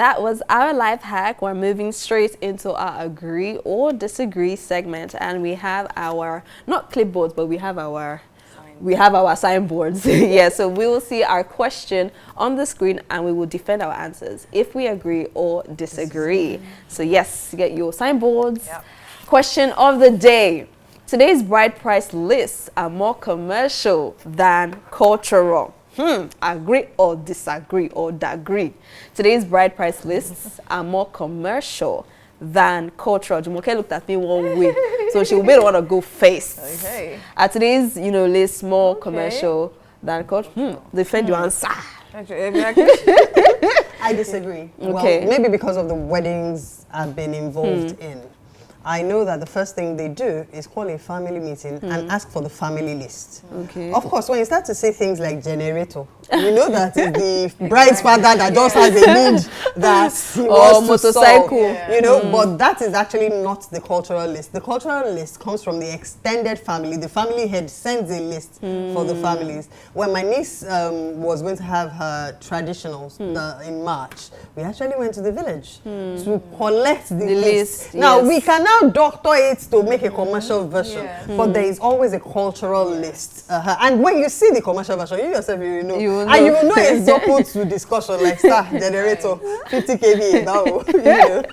that was our life hack. We're moving straight into our agree or disagree segment, and we have our, not clipboards, but we have our signboards. Yeah, so we will see our question on the screen and we will defend our answers if we agree or disagree. So yes, get your signboards. Yep. Question of the day. Today's bride price lists are more commercial than cultural. Agree or disagree or agree. Today's bride price lists are more commercial than cultural. Jumoke looked at me one way, so she will be the one to go first. Okay. Today's, list more commercial than cultural. Defend your answer. I disagree. Okay. Well, maybe because of the weddings I've been involved in. I know that the first thing they do is call a family meeting and ask for the family list. Okay. Of course, when you start to say things like generator, you know that it's the bride's father that just has a need that he wants motorcycle. To solve, but that is actually not the cultural list. The cultural list comes from the extended family. The family head sends a list for the families. When my niece was going to have her traditionals in March, we actually went to the village to collect the list. Now, we can now doctor it to make a commercial version, but there is always a cultural list. And when you see the commercial version, you yourself, you know. And you will know it's open to discussion, like star generator, 50 kVA.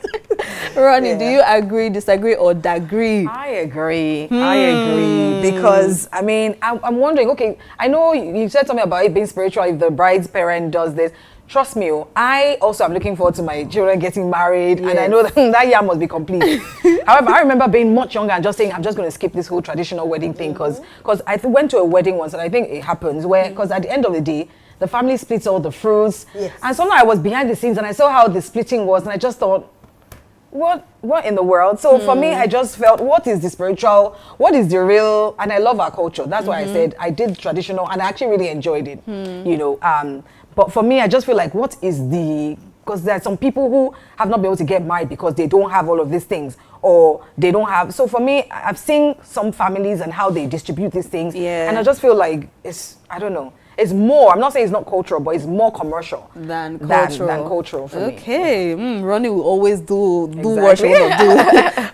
Ronnie, do you agree, disagree, or agree? I agree. I agree because I mean I'm wondering. Okay, I know you said something about it being spiritual if the bride's parent does this. Trust me, I also am looking forward to my children getting married, and I know that year must be complete. However, I remember being much younger and just saying, I'm just going to skip this whole traditional wedding thing because I went to a wedding once, and I think it happens where, because at the end of the day, the family splits all the fruits. Yes. And somehow I was behind the scenes and I saw how the splitting was, and I just thought, what in the world? So for me, I just felt, what is the spiritual, what is the real, and I love our culture. That's why I said I did traditional, and I actually really enjoyed it, But for me, I just feel like, what is because there are some people who have not been able to get married because they don't have all of these things, or they don't have. So for me, I've seen some families and how they distribute these things. Yeah. And I just feel like I don't know. It's more, I'm not saying it's not cultural, but it's more commercial than cultural for me. Okay. Ronnie will always do what she want to do.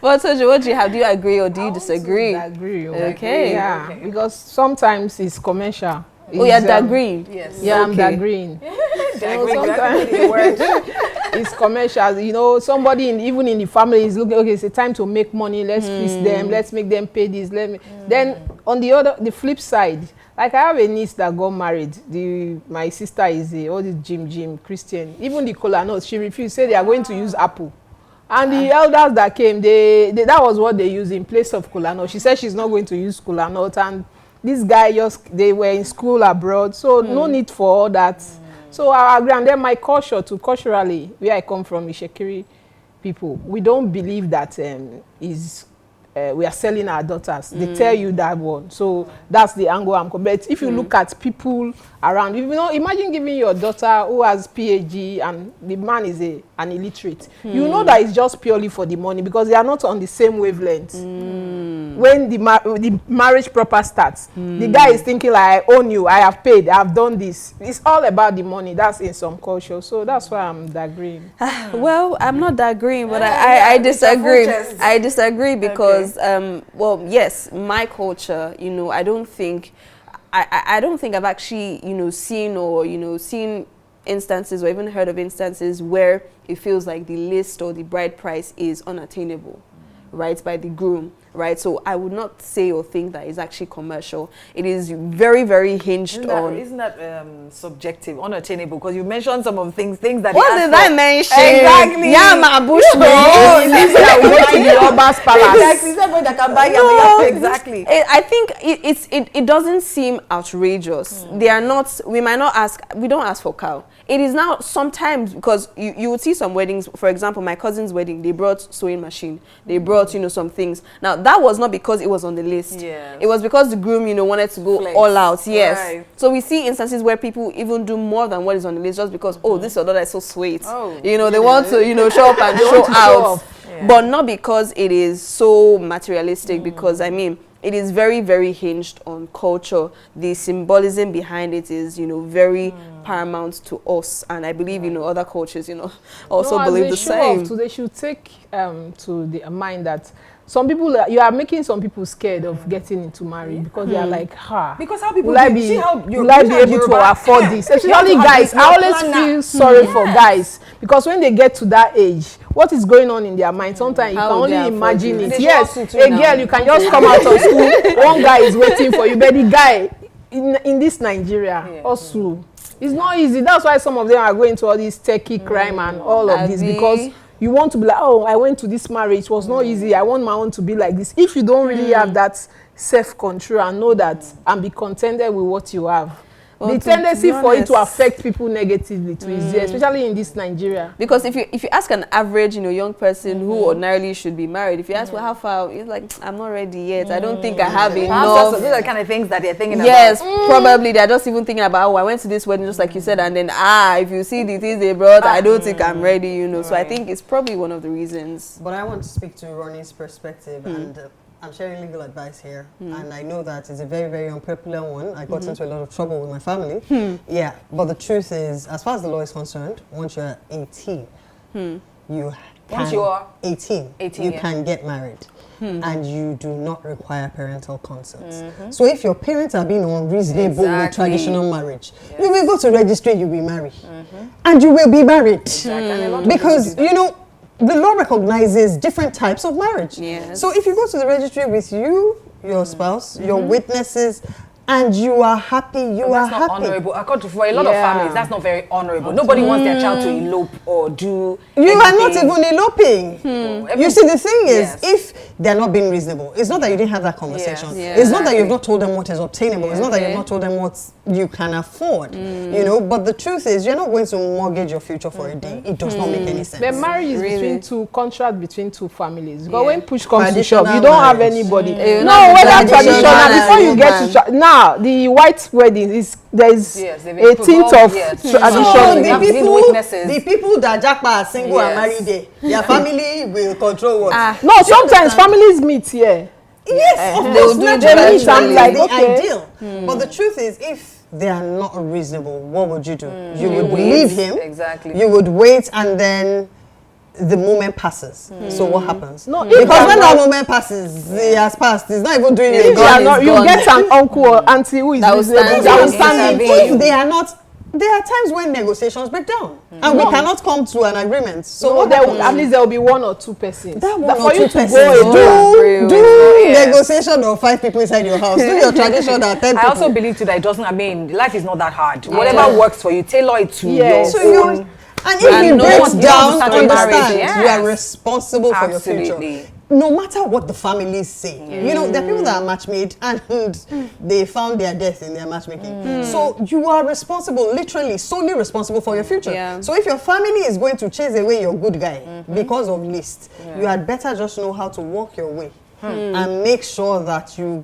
But Tojo, what do you have? Do you agree or do you disagree? I agree. Okay. Yeah. Okay. Because sometimes it's commercial. Agreeing. Yes. Yeah, I'm agreeing. Sometimes it's commercial. Somebody even in the family is looking. Okay, it's a time to make money. Let's please them. Let's make them pay this. Then on the flip side, like I have a niece that got married. My sister is all this Jim Christian. Even the kola nuts, she refused. Say they are going to use apple. And the elders that came, that was what they used in place of kola nut. She said she's not going to use kola nut, and this guy they were in school abroad, so no need for all that. So I agree. And then my culture too, culturally, where I come from, Ishekiri people, we don't believe that we are selling our daughters. They tell you that one. So that's the angle I'm coming. But if you look at people around, imagine giving your daughter who has PhD and the man is an illiterate. You know that it's just purely for the money because they are not on the same wavelength. When the marriage proper starts, the guy is thinking like, I own you, I have paid, I have done this. It's all about the money. That's in some culture. So that's why I'm agreeing. Well, I'm not agreeing, but I disagree. I disagree because yes, my culture, I don't think I've actually, seen instances or even heard of instances where it feels like the list or the bride price is unattainable, right, by the groom, right? So I would not say or think that it's actually commercial. It is very, very hinged on. Isn't that subjective, unattainable? Because you mentioned some of the things that. What did I mention? Exactly. Yama bushmeat. We went to the Oba's palace. Exactly. Is that what that can buy yama? Exactly. I think it doesn't seem outrageous. They are not. We might not ask. We don't ask for cow. It is now sometimes because you would see some weddings. For example, my cousin's wedding, they brought sewing machine. They brought some things. Now that was not because it was on the list. Yes. It was because the groom wanted to go all out. Yes. Right. So we see instances where people even do more than what is on the list just because this your daughter is so sweet. Oh, they want to show up and show out. Yeah. But not because it is so materialistic. Because I mean, it is very, very hinged on culture. The symbolism behind it is, very paramount to us. And I believe, other cultures, also believe the same. They should take to the mind that some people, you are making some people scared of getting into marriage because they are like, because how people will I be able to afford this? Especially guys, I always feel sorry for guys because when they get to that age, what is going on in their mind? Sometimes you can only imagine it. Yes, a girl, you can just come out of school, one guy is waiting for you, but the guy in this Nigeria also, it's not easy. That's why some of them are going to all this techie crime and all of this, because you want to be like, oh, I went to this marriage, it was not easy, I want my own to be like this. If you don't really have that self-control and know that and be contented with what you have, the tendency for it to affect people negatively too is there, especially in this Nigeria. Because if you ask an average, young person who ordinarily should be married, if you ask, well, how far, it's like, I'm not ready yet. I don't think I have enough. Those are the kind of things that they're thinking about. Yes, probably they're just even thinking about, oh, I went to this wedding, just like you said, and then, if you see the things they brought, I don't think I'm ready, So I think it's probably one of the reasons. But I want to speak to Ronnie's perspective, and I'm sharing legal advice here, and I know that it's a very, very unpopular one. I got into a lot of trouble with my family. Yeah, but the truth is, as far as the law is concerned, once you're 18, you can get married. And you do not require parental consent. So if your parents are being unreasonable with traditional marriage, you will go to registry, you will be married. And you will be married. Because, the law recognizes different types of marriage. Yes. So if you go to the registry with your spouse, your witnesses, and you are happy, are happy. Honorable. For a lot of families, that's not very honorable. Nobody wants their child to elope or do You are not even eloping. You see, the thing is, if they're not being reasonable, it's not that you didn't have that conversation. It's not that you've not told them what is obtainable. It's not that you've not told them what you can afford. But the truth is, you're not going to mortgage your future for a day. It does not make any sense. The marriage is contract between two families. But when push comes to shove, you don't have anybody. No, whether traditional, before you get to now, the white wedding is there's a tint of tradition. So the people that Jackpa are single and married, their family will control what? No, sometimes families meet here. Yes, of course, naturally, the ideal. But the truth is, if they are not reasonable, what would you do? You would leave him. Exactly. You would wait, and then the moment passes. So what happens? No, because when that moment passes, it has passed. It's not even doing it. You get an uncle or auntie who is that will stand in. If they are not, there are times when negotiations break down, and we cannot come to an agreement. So at least there will be one or two persons. That one or for two you to persons. go Negotiation of 5 people inside your house. Do your tradition at 10 people. I also believe too that it doesn't. I mean, life is not that hard. Whatever works for you, tailor it to your own. And if you break down, understand you are responsible for your future. No matter what the families say. There are people that are matchmade and they found their death in their matchmaking. So you are responsible, literally, solely responsible for your future. So if your family is going to chase away your good guy because of list, you had better just know how to walk your way and make sure that you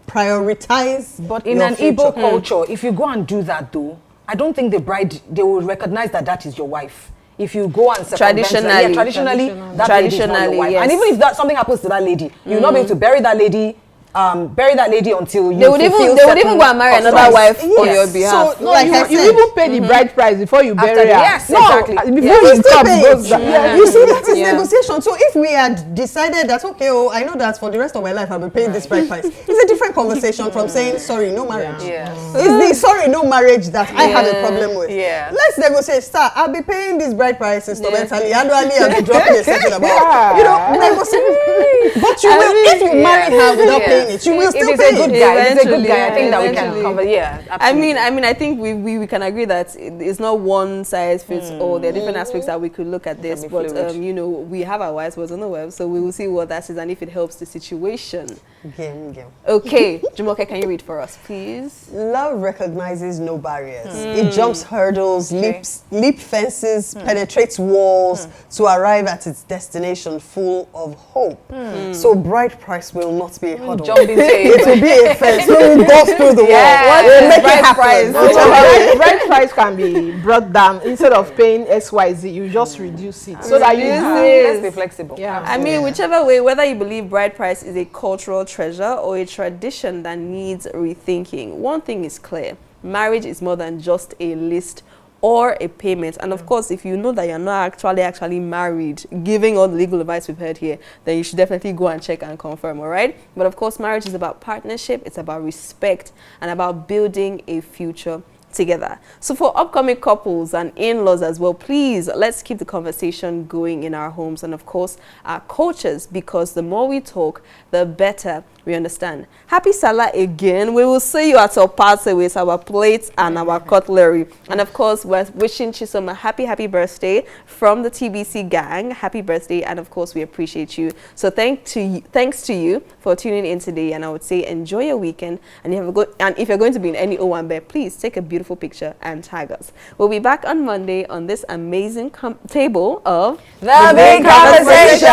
prioritize. But in an Igbo culture, if you go and do that though, I don't think the bride, they will recognize that is your wife. If you go and traditionally, that lady is not your wife. Yes. And even if something happens to that lady, you'll not be able to bury that lady until you they would even go and marry another wife on your behalf. So you even pay the bride price before you bury her. Yes, exactly. Before you stop goes You see, that is negotiation. So if we had decided that, okay, I know that for the rest of my life I'll be paying this bride price, it's a different conversation from saying sorry, no marriage. It's the sorry, no marriage that I have a problem with. Let's negotiate. Sir, I'll be paying this bride price instrumentally, annually, I'll be dropping a certain amount. Negotiate. But you will, if you marry her without paying it, you will still pay. If it's a good guy, I think that we can cover. Absolutely. I mean, I think we can agree that it's not one size fits all. There are different aspects that we could look at this, but we have our wise words on the web, so we will see what that is and if it helps the situation. Game. Okay, Jumoke, can you read for us, please? Love recognizes no barriers. It jumps hurdles, leap fences, penetrates walls to arrive at its destination full of hope. So bride price will not be a hurdle. jump into It will be a fence. We will go through the Yeah. wall. We'll make it Bride happen. price. Bride price can be brought down. Instead of paying XYZ, you just reduce it so that you Let's be flexible. Yeah. I mean, whichever way, whether you believe bride price is a cultural treasure or a tradition that needs rethinking, one thing is clear. Marriage is more than just a list or a payment. And of course, if you know that you're not actually married, giving all the legal advice we've heard here, then you should definitely go and check and confirm, all right? But of course, marriage is about partnership, it's about respect, and about building a future together. So for upcoming couples and in-laws as well, please let's keep the conversation going in our homes and of course our cultures, because the more we talk, the better we understand. Happy Salah again. We will see you at our party with our plates and our cutlery. And of course, we're wishing Chisom a happy birthday from the TBC gang. Happy birthday, and of course we appreciate you. So thanks to you for tuning in today, and I would say enjoy your weekend, and if you're going to be in any Owambe, please take a beautiful picture and tag us. We'll be back on Monday on this amazing table of The Big Conversation.